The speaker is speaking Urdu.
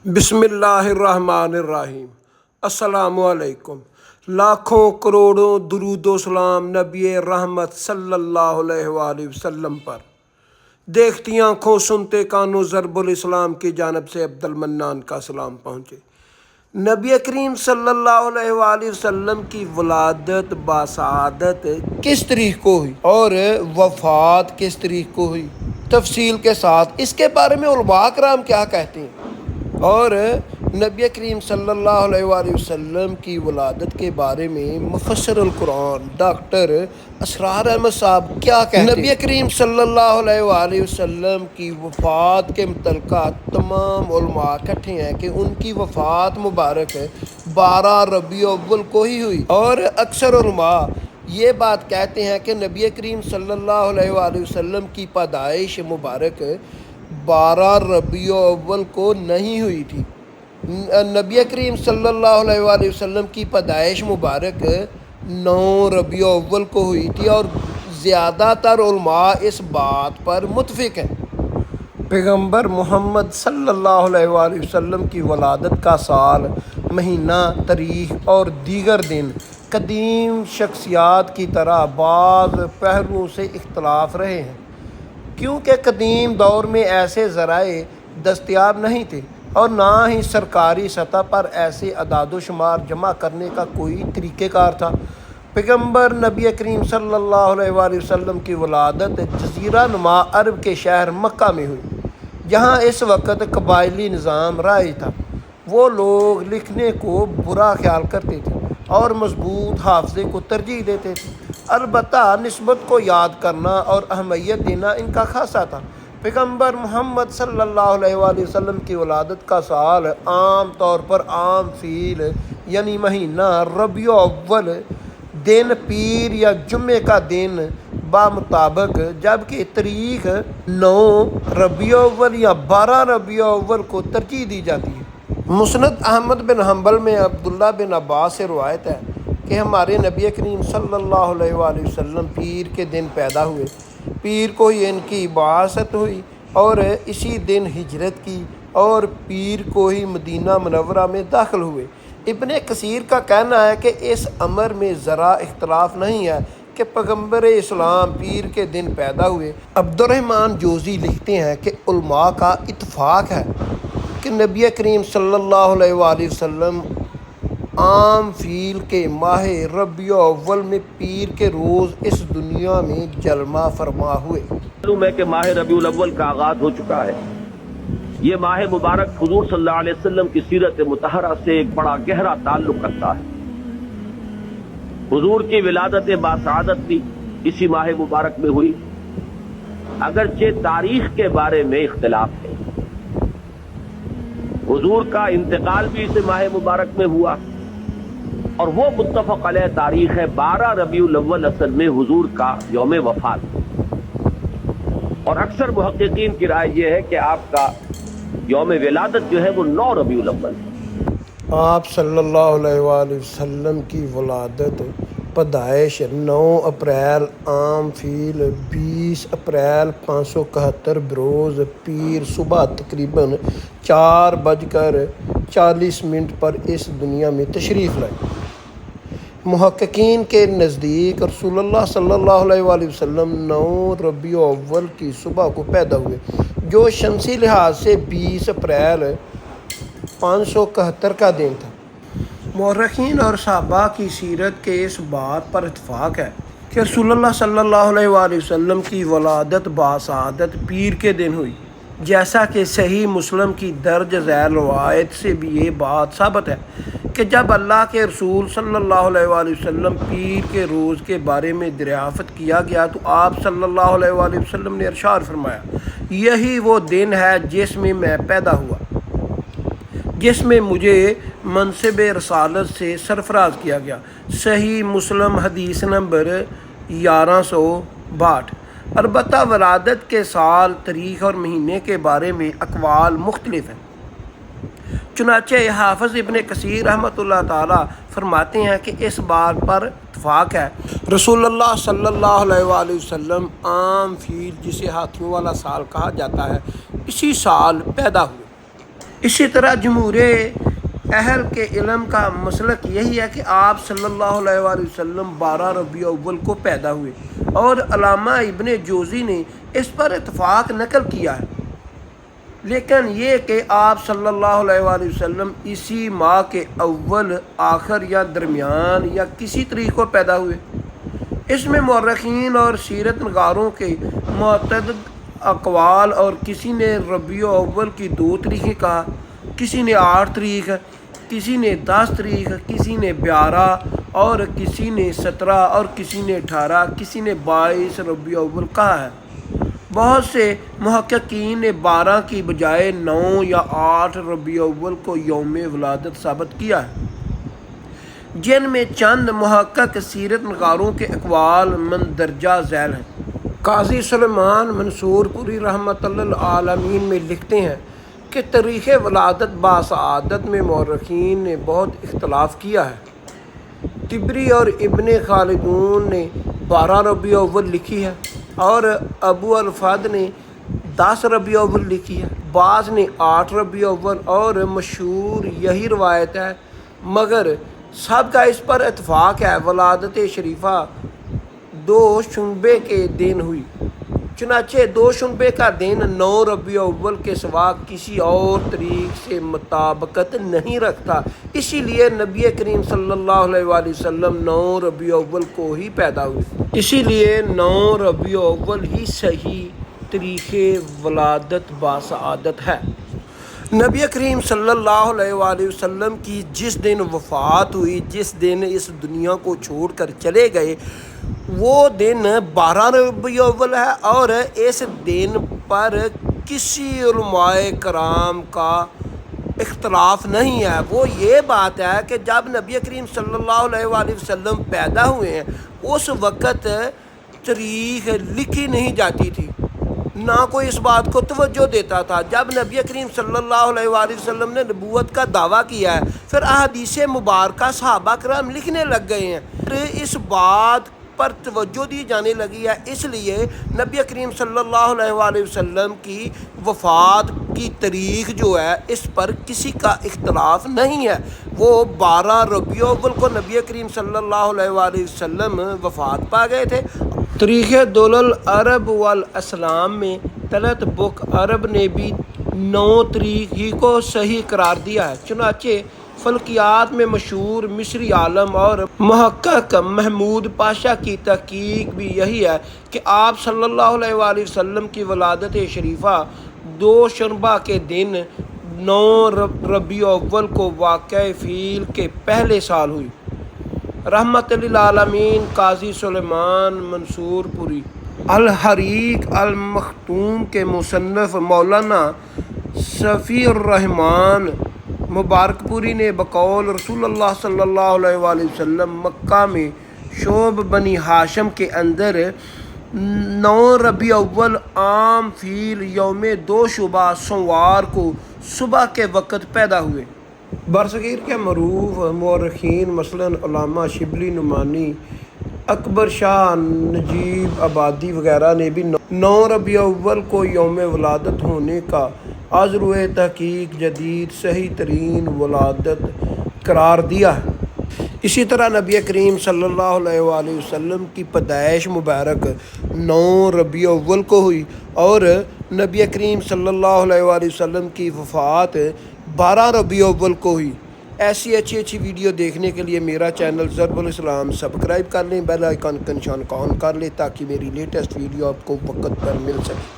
بسم اللہ الرحمن الرحیم۔ السلام علیکم۔ لاکھوں کروڑوں درود و سلام نبی رحمت صلی اللہ علیہ وآلہ وسلم پر۔ دیکھتی آنکھوں سنتے کانوں ضرب الاسلام کی جانب سے عبد المنان کا سلام پہنچے۔ نبی کریم صلی اللہ علیہ وآلہ وسلم کی ولادت باسعادت کس تاریخ کو ہوئی اور وفات کس تاریخ کو ہوئی، تفصیل کے ساتھ اس کے بارے میں علماء کرام کیا کہتے ہیں، اور نبی کریم صلی اللہ علیہ وآلہ وسلم کی ولادت کے بارے میں مفسر القرآن ڈاکٹر اسرار احمد صاحب کیا کہتے ہیں۔ نبی کریم صلی اللہ علیہ وآلہ وسلم کی وفات کے متعلقہ تمام علماء اکٹھے ہیں کہ ان کی وفات مبارک 12 ربیع الاول کو ہی ہوئی، اور اکثر علماء یہ بات کہتے ہیں کہ نبی کریم صلی اللہ علیہ وآلہ وسلم کی پیدائش مبارک 12 ربیع الاول کو نہیں ہوئی تھی۔ نبی کریم صلی اللہ علیہ وآلہ وسلم کی پیدائش مبارک 9 ربیع الاول کو ہوئی تھی، اور زیادہ تر علماء اس بات پر متفق ہیں۔ پیغمبر محمد صلی اللہ علیہ وآلہ وسلم کی ولادت کا سال، مہینہ، تاریخ اور دیگر دن قدیم شخصیات کی طرح بعض پہلوؤں سے اختلاف رہے ہیں، کیونکہ قدیم دور میں ایسے ذرائع دستیاب نہیں تھے اور نہ ہی سرکاری سطح پر ایسے اعداد و شمار جمع کرنے کا کوئی طریقہ کار تھا۔ پیغمبر نبی کریم صلی اللہ علیہ وآلہ وسلم کی ولادت جزیرہ نما عرب کے شہر مکہ میں ہوئی، جہاں اس وقت قبائلی نظام رائج تھا۔ وہ لوگ لکھنے کو برا خیال کرتے تھے اور مضبوط حافظے کو ترجیح دیتے تھے، البتہ نسبت کو یاد کرنا اور اہمیت دینا ان کا خاصہ تھا۔ پیغمبر محمد صلی اللہ علیہ وآلہ وسلم کی ولادت کا سال عام طور پر عام فیل یعنی مہینہ ربیع الاول، دن پیر یا جمعے کا دن بمطابق، جبکہ تاریخ 9 ربیع الاول یا 12 ربیع الاول کو ترجیح دی جاتی ہے۔ مسند احمد بن حنبل میں عبداللہ بن عباس سے روایت ہے کہ ہمارے نبی کریم صلی اللہ علیہ وآلہ وسلم پیر کے دن پیدا ہوئے، پیر کو ہی ان کی بعثت ہوئی اور اسی دن ہجرت کی، اور پیر کو ہی مدینہ منورہ میں داخل ہوئے۔ ابن کثیر کا کہنا ہے کہ اس امر میں ذرا اختلاف نہیں ہے کہ پیغمبر اسلام پیر کے دن پیدا ہوئے۔ عبد الرحمن جوزی لکھتے ہیں کہ علماء کا اتفاق ہے کہ نبی کریم صلی اللہ علیہ وآلہ وسلم عام فیل کے ماہ ربیع الاول میں پیر کے روز اس دنیا میں جلوہ فرما ہوئے۔ معلوم ہے کہ ماہ ربیع الاول کا آغاز ہو چکا ہے۔ یہ ماہ مبارک حضور صلی اللہ علیہ وسلم کی سیرت مطہرہ سے ایک بڑا گہرا تعلق رکھتا ہے۔ حضور کی ولادت باسعادت بھی اسی ماہ مبارک میں ہوئی، اگرچہ تاریخ کے بارے میں اختلاف ہے۔ حضور کا انتقال بھی اس ماہ مبارک میں ہوا، اور وہ متفق علیہ تاریخ ہے 12 ربیع الاول اصل میں حضور کا یوم وفات، اور اکثر محققین کی رائے یہ ہے کہ آپ کا یوم ولادت جو ہے وہ 9 ربیع الاول ہے۔ آپ صلی اللہ علیہ وآلہ وسلم کی ولادت پیدائش 9 اپریل عام فیل 20 اپریل 571 بروز پیر صبح تقریباً 4:40 پر اس دنیا میں تشریف لائے۔ محققین کے نزدیک رسول اللہ صلی اللہ علیہ وآلہ وسلم 9 ربیع الاول کی صبح کو پیدا ہوئے، جو شمسی لحاظ سے 20 اپریل 571 کا دن تھا۔ مورخین اور صحابہ کی سیرت کے اس بات پر اتفاق ہے کہ رسول اللہ صلی اللہ علیہ وآلہ وسلم کی ولادت باسعادت پیر کے دن ہوئی، جیسا کہ صحیح مسلم کی درج ذیل روایت سے بھی یہ بات ثابت ہے کہ جب اللہ کے رسول صلی اللہ علیہ وآلہ وسلم پیر کے روز کے بارے میں دریافت کیا گیا تو آپ صلی اللہ علیہ وآلہ وسلم نے ارشاد فرمایا، یہی وہ دن ہے جس میں میں پیدا ہوا، جس میں مجھے منصب رسالت سے سرفراز کیا گیا۔ صحیح مسلم حدیث نمبر 1162۔ البتہ ولادت کے سال، تاریخ اور مہینے کے بارے میں اقوال مختلف ہیں۔ چنانچہ حافظ ابن کثیر رحمۃ اللہ تعالیٰ فرماتے ہیں کہ اس بات پر اتفاق ہے رسول اللہ صلی اللہ علیہ وآلہ وسلم عام فیل جسے ہاتھیوں والا سال کہا جاتا ہے اسی سال پیدا ہوئے۔ اسی طرح جمہور اہل کے علم کا مسلک یہی ہے کہ آپ صلی اللہ علیہ وآلہ وسلم 12 ربیع الاول کو پیدا ہوئے، اور علامہ ابن جوزی نے اس پر اتفاق نقل کیا ہے، لیکن یہ کہ آپ صلی اللہ علیہ وآلہ وسلم اسی ماہ کے اول، آخر یا درمیان یا کسی تاریخ کو پیدا ہوئے۔ اس میں مورخین اور سیرت نگاروں کے متعدد اقوال، اور کسی نے ربیع الاول کی 2 تاریخیں کہا، کسی نے 8 تاریخ، کسی نے 10 تاریخ، کسی نے 12 اور کسی نے 17 اور کسی نے 18، کسی نے 22 ربیع الاول کہا ہے۔ بہت سے محققین نے 12 کی بجائے 9 یا 8 ربیع الاول کو یوم ولادت ثابت کیا ہے، جن میں چند محقق سیرت نگاروں کے اقوال مندرجہ ذیل ہیں۔ قاضی سلیمان منصور پوری رحمۃ اللہ العالمین میں لکھتے ہیں کہ تاریخ ولادت باسعادت میں مورخین نے بہت اختلاف کیا ہے۔ طبری اور ابن خلدون نے 12 ربیع الاول لکھی ہے، اور ابو الفضل نے 10 ربیع الاول لکھی ہے، بعض نے 8 ربیع الاول، اور مشہور یہی روایت ہے، مگر سب کا اس پر اتفاق ہے ولادت شریفہ دوشنبے کے دن ہوئی، چنانچہ دوشنبے کا دن 9 ربیع الاول کے سوا کسی اور تاریخ سے مطابقت نہیں رکھتا، اسی لیے نبی کریم صلی اللہ علیہ وآلہ وسلم 9 ربیع الاول کو ہی پیدا ہوئے، اسی لیے 9 ربیع الاول ہی صحیح تاریخ ولادت باسعادت ہے۔ نبی کریم صلی اللہ علیہ وآلہ وسلم کی جس دن وفات ہوئی، جس دن اس دنیا کو چھوڑ کر چلے گئے، وہ دن 12 ربیع الاول ہے، اور اس دن پر کسی علماء کرام کا اختلاف نہیں ہے۔ وہ یہ بات ہے کہ جب نبی کریم صلی اللہ علیہ وآلہ وسلم پیدا ہوئے ہیں، اس وقت تاریخ لکھی نہیں جاتی تھی، نہ کوئی اس بات کو توجہ دیتا تھا۔ جب نبی کریم صلی اللہ علیہ وآلہ وسلم نے نبوت کا دعویٰ کیا ہے، پھر احادیث مبارکہ صحابہ کرام لکھنے لگ گئے ہیں، پھر اس بات پر توجہ دی جانے لگی ہے، اس لیے نبی کریم صلی اللہ علیہ وآلہ وسلم کی وفات کی تاریخ جو ہے اس پر کسی کا اختلاف نہیں ہے۔ وہ 12 ربیع الاول کو نبی کریم صلی اللہ علیہ وآلہ وسلم وفات پا گئے تھے۔ تاریخ دول العرب والاسلام میں طلعت بک عرب نے بھی 9 تاریخ ہی کو صحیح قرار دیا ہے، چنانچہ فلکیات میں مشہور مصری عالم اور محقق محمود پاشا کی تحقیق بھی یہی ہے کہ آپ صلی اللہ علیہ وآلہ وسلم کی ولادت شریفہ دوشنبہ کے دن 9 ربیع الاول کو واقع فیل کے پہلے سال ہوئی۔ رحمت للعالمین قاضی سلیمان منصور پوری الحریق المختوم کے مصنف مولانا صفی الرحمان مبارک پوری نے بقول رسول اللہ صلی اللہ علیہ وآلہ وسلم مکہ میں شعب بنی ہاشم کے اندر 9 ربیع الاول عام فیل یوم دوشنبہ سوموار کو صبح کے وقت پیدا ہوئے۔ برصغیر کے معروف مورخین مثلاً علامہ شبلی نعمانی، اکبر شاہ نجیب آبادی وغیرہ نے بھی 9 ربیع الاول کو یوم ولادت ہونے کا عذر تحقیق جدید صحیح ترین ولادت قرار دیا ہے۔ اسی طرح نبی کریم صلی اللہ علیہ وآلہ وسلم کی پیدائش مبارک 9 ربیع الاول کو ہوئی، اور نبی کریم صلی اللہ علیہ وآلہ وسلم کی وفات 12 ربیع الاول کو ہوئی۔ ایسی اچھی ویڈیو دیکھنے کے لیے میرا چینل ضرب الاسلام سبسکرائب کر لیں، بیل آئیکن کا نشان آن کر لیں تاکہ میری لیٹسٹ ویڈیو آپ کو وقت پر مل سکے۔